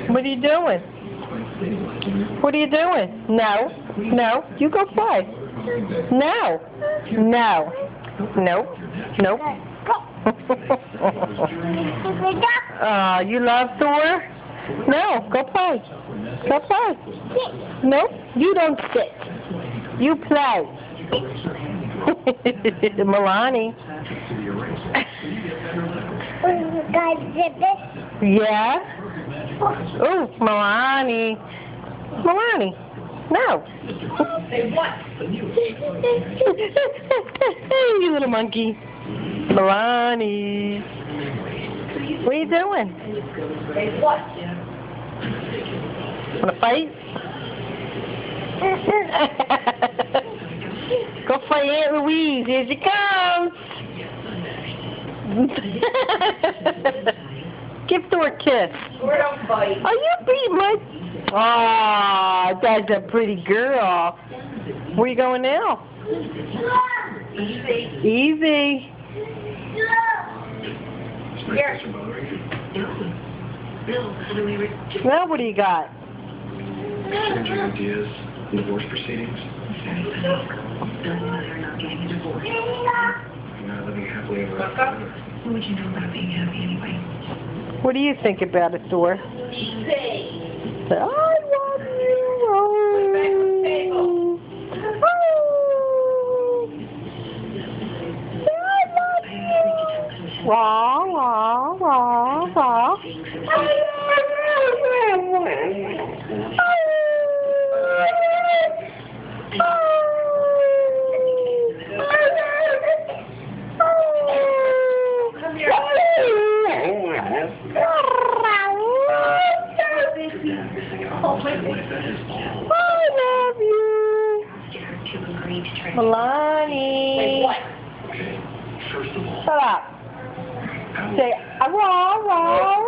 What are you doing? What are you doing? No. No. You go play. No. No. Nope. Nope. Oh, you love Thor? No. Go play. Go play. Nope. You don't sit. You play. Milani. Yeah? Oh, Milani. Milani. No. Say what? You little monkey. Milani. What are you doing? Say what? Wanna fight? Go fight Aunt Louise. Here she comes. Give Thor a kiss. We're don't fight. Oh, you beat my... Oh, that's a pretty girl. Where are you going now? Easy. Easy. Here. Now what do you got? Exchanging ideas, divorce proceedings. Not living happily ever after. What would you know about being happy anyway? What do you think about it, Thor? Easy. I love you. Wah, wah, wah, wah. I love you. To agree to try Milani. Say what? First of all, Shut up. Say, wah, wah.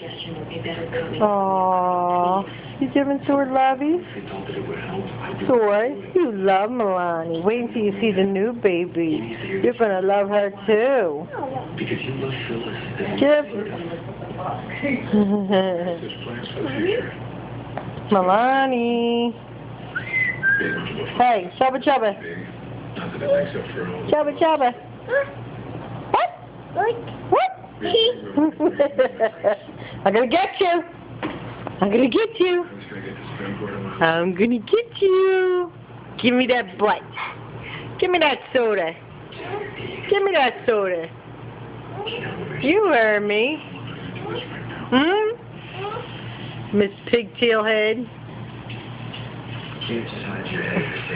suggestion would be better coming. Aww. You giving Thor lovies? I thought that it would help. I do. Thor, you love Milani. Wait until you see the new baby. You're gonna love her too. Because you love Phyllis. Give. There's plans for the future. Milani. Hey, Chubba Chubba. Not that it makes up for all. Chubba Chubba. What? What? I'm gonna get you. I'm gonna get you. I was going to get this phone cord on my I'm gonna get you. Give me that butt. Give me that soda. Give me that soda. You heard me. Miss Pigtail Head. Can't just hide your head.